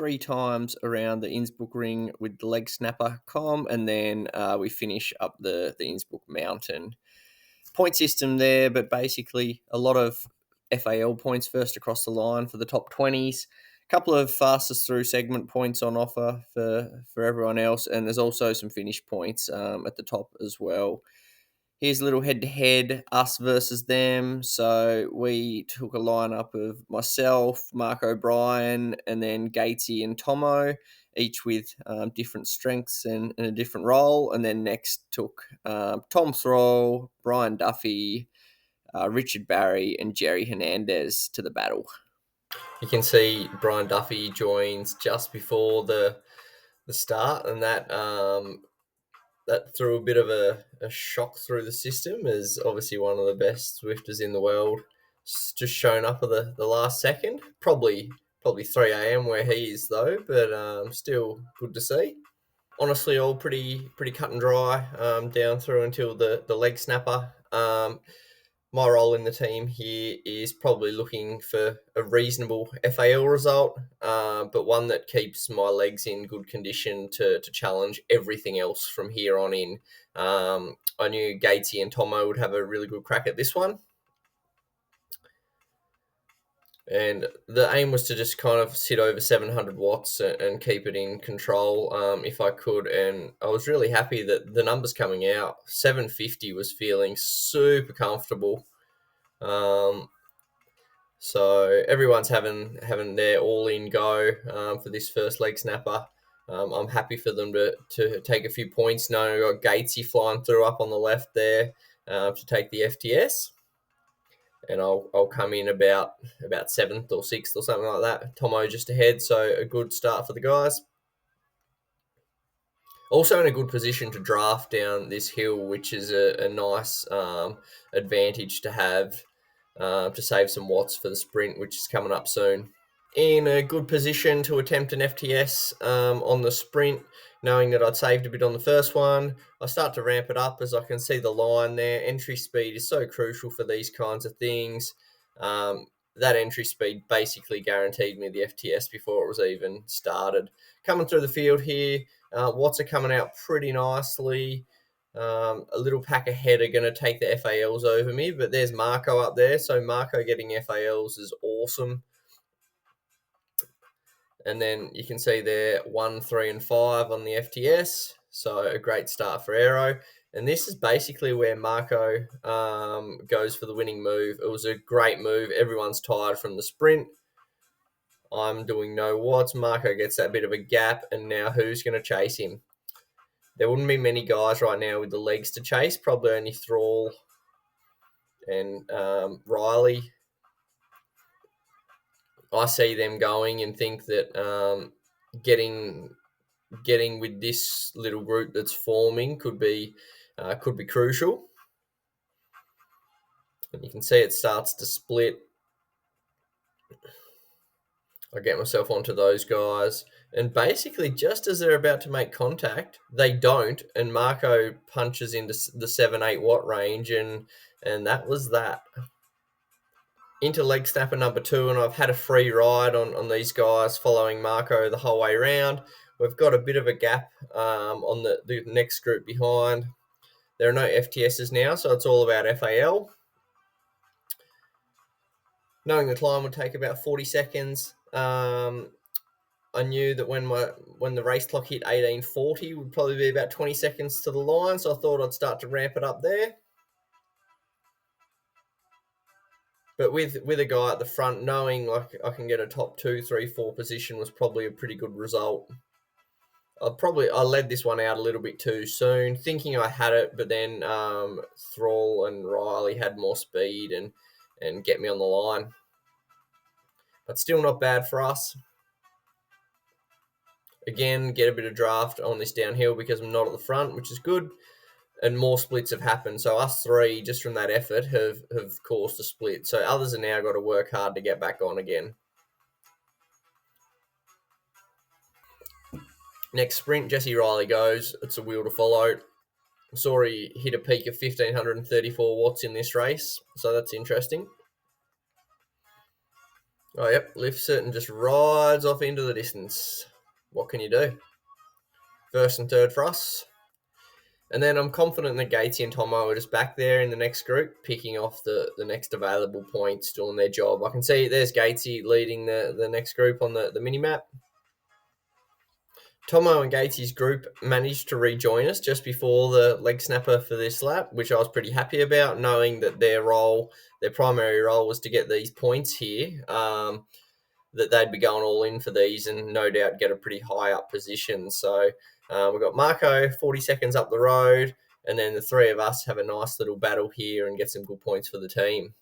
3 times around the Innsbruck ring with the leg snapper KOM, and then we finish up the Innsbruck mountain. Point system there, but basically a lot of FAL points first across the line for the top 20s. A couple of fastest through segment points on offer for everyone else, and there's also some finish points at the top as well. Here's a little head-to-head, us versus them. So we took a lineup of myself, Mark O'Brien, and then Gatesy and Tomo, each with different strengths and a different role. And then next took Tom Thrall, Brian Duffy, Richard Barry, and Jerry Hernandez to the battle. You can see Brian Duffy joins just before the start, and that threw a bit of a shock through the system, as obviously one of the best Zwifters in the world. It's just shown up at the last second. Probably 3 a.m. where he is though, but still good to see. Honestly, all pretty cut and dry down through until the leg snapper. My role in the team here is probably looking for a reasonable FAL result, but one that keeps my legs in good condition to challenge everything else from here on in. I knew Gatesy and Tomo would have a really good crack at this one. And the aim was to just kind of sit over 700 watts and keep it in control if I could. And I was really happy that the numbers coming out, 750 was feeling super comfortable. So everyone's having their all-in go for this first leg snapper. I'm happy for them to take a few points. Knowing I got Gatesy flying through up on the left there to take the FTS. And I'll come in about 7th or 6th or something like that. Tomo just ahead, so a good start for the guys. Also in a good position to draft down this hill, which is a nice advantage to have to save some watts for the sprint, which is coming up soon. In a good position to attempt an FTS on the sprint, knowing that I'd saved a bit on the first one. I start to ramp it up as I can see the line there. Entry speed is so crucial for these kinds of things. That entry speed basically guaranteed me the FTS before it was even started. Coming through the field here, watts are coming out pretty nicely. A little pack ahead are going to take the FALs over me, but there's Marco up there. So Marco getting FALs is awesome. And then you can see there 1, 3, and 5 on the FTS. So a great start for AERO. And this is basically where Marco goes for the winning move. It was a great move. Everyone's tired from the sprint. I'm doing no watts. Marco gets that bit of a gap. And now who's going to chase him? There wouldn't be many guys right now with the legs to chase. Probably only Thrall and Riley. I see them going and think that getting with this little group that's forming could be crucial. And you can see it starts to split. I get myself onto those guys, and basically just as they're about to make contact, they don't, and Marco punches into the 7-8 watt range, and that was that. Into leg snapper number 2, and I've had a free ride on these guys following Marco the whole way around. We've got a bit of a gap on the next group behind. There are no FTSs now, so it's all about FAL. Knowing the climb would take about 40 seconds, I knew that when the race clock hit 18:40 would probably be about 20 seconds to the line, so I thought I'd start to ramp it up there. But with a guy at the front, knowing like I can get a top 2, 3, 4 position was probably a pretty good result. I led this one out a little bit too soon, thinking I had it, but then Thrall and Riley had more speed and get me on the line. But still not bad for us. Again, get a bit of draft on this downhill because I'm not at the front, which is good. And more splits have happened. So us 3, just from that effort, have caused a split. So others have now got to work hard to get back on again. Next sprint, Jesse Riley goes. It's a wheel to follow. Saw he hit a peak of 1,534 watts in this race. So that's interesting. Oh, yep, lifts it and just rides off into the distance. What can you do? First and third for us. And then I'm confident that Gatesy and Tomo are just back there in the next group, picking off the next available points, doing their job. I can see there's Gatesy leading the next group on the mini-map. Tomo and Gatesy's group managed to rejoin us just before the leg snapper for this lap, which I was pretty happy about, knowing that their primary role was to get these points here, that they'd be going all in for these and no doubt get a pretty high up position. So we've got Marco 40 seconds up the road, and then the three of us have a nice little battle here and get some good points for the team.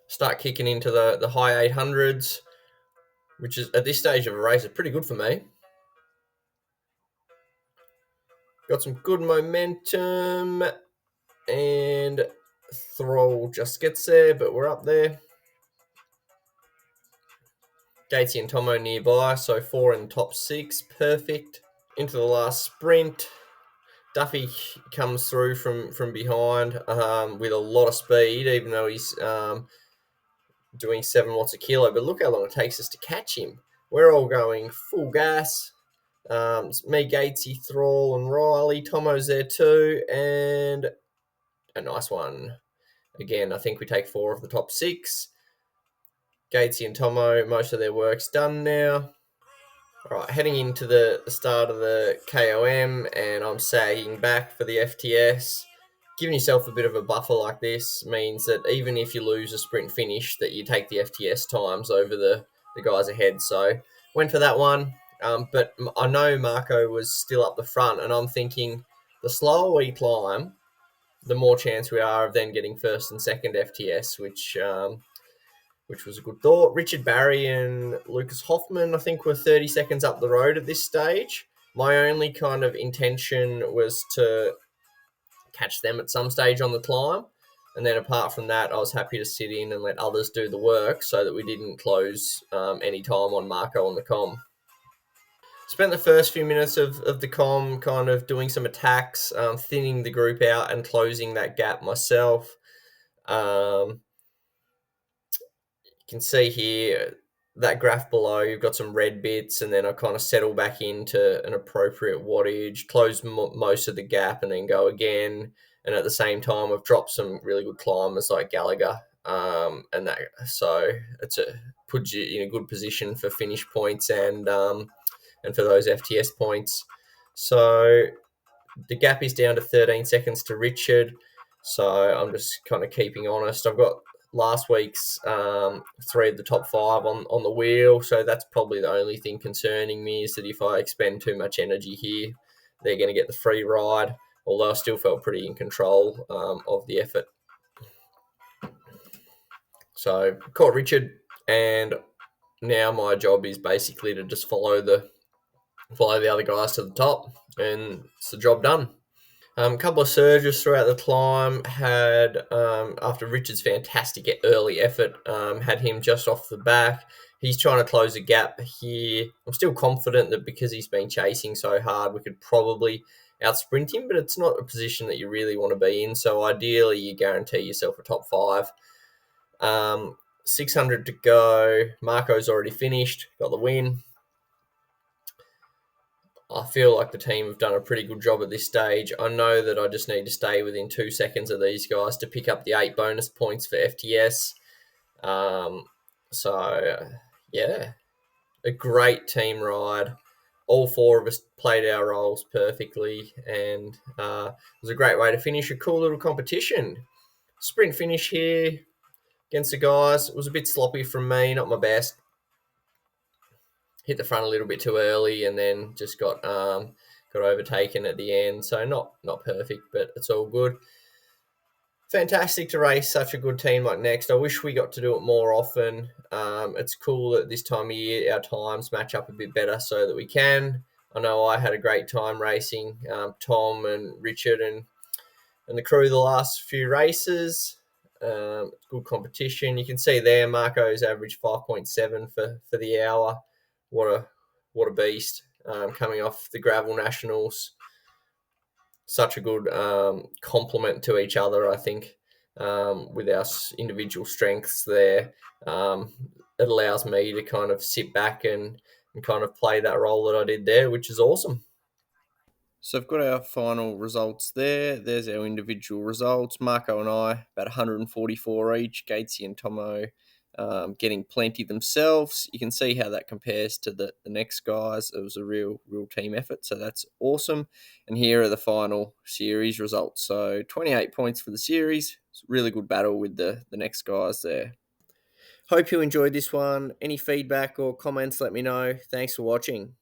Start kicking into the high 800s, which is at this stage of a race is pretty good for me. Got some good momentum, and Thrall just gets there, but we're up there. Gatesy and Tomo nearby, so 4 in the top 6, perfect. Into the last sprint. Duffy comes through from behind with a lot of speed, even though he's doing 7 watts a kilo. But look how long it takes us to catch him. We're all going full gas. It's me, Gatesy, Thrall, and Riley. Tomo's there too, and a nice one. Again, I think we take 4 of the top 6. Gatesy and Tomo, most of their work's done now. All right, heading into the start of the KOM, and I'm sagging back for the FTS. Giving yourself a bit of a buffer like this means that even if you lose a sprint finish, that you take the FTS times over the guys ahead. So went for that one, but I know Marco was still up the front, and I'm thinking the slower we climb, the more chance we are of then getting first and second FTS, which was a good thought. Richard Barry and Lucas Hoffman, I think, were 30 seconds up the road at this stage. My only kind of intention was to catch them at some stage on the climb. And then apart from that, I was happy to sit in and let others do the work so that we didn't close any time on Marco on the KOM. Spent the first few minutes of the KOM kind of doing some attacks, thinning the group out and closing that gap myself. You can see here that graph below, you've got some red bits, and then I kind of settle back into an appropriate wattage, close most of the gap, and then go again. And at the same time, I've dropped some really good climbers like Gallagher, and that so puts you in a good position for finish points and for those FTS points. So the gap is down to 13 seconds to Richard. So I'm just kind of keeping honest. I've got last week's 3 of the top 5 on the wheel, so that's probably the only thing concerning me, is that if I expend too much energy here, they're going to get the free ride, although I still felt pretty in control of the effort. So caught Richard, and now my job is basically to just follow the other guys to the top, and it's the job done. A couple of surges throughout the climb. Had, after Richard's fantastic early effort, had him just off the back. He's trying to close a gap here. I'm still confident that because he's been chasing so hard, we could probably outsprint him, but it's not a position that you really want to be in. So ideally, you guarantee yourself a top 5. 600 to go. Marco's already finished, got the win. I feel like the team have done a pretty good job at this stage. I know that I just need to stay within 2 seconds of these guys to pick up the 8 bonus points for FTS. Yeah, a great team ride. All 4 of us played our roles perfectly, and it was a great way to finish a cool little competition. Sprint finish here against the guys. It was a bit sloppy from me, not my best. Hit the front a little bit too early, and then just got overtaken at the end. So not perfect, but it's all good. Fantastic to race such a good team like Next. I wish we got to do it more often. It's cool that this time of year our times match up a bit better so that we can. I know I had a great time racing Tom and Richard and the crew the last few races. Good competition. You can see there Marco's average 5.7 for the hour. What a beast, coming off the gravel nationals. such a good complement to each other, I think, with our individual strengths there. It allows me to kind of sit back and kind of play that role that I did there, which is awesome. So I've got our final results there. There's our individual results. Marco and I, about 144 each. Gatesy and Tomo getting plenty themselves. You can see how that compares to the next guys. It was a real team effort, so that's awesome. And here are the final series results. So 28 points for the series. It's a really good battle with the next guys there. Hope you enjoyed this one. Any feedback or comments, let me know. Thanks for watching.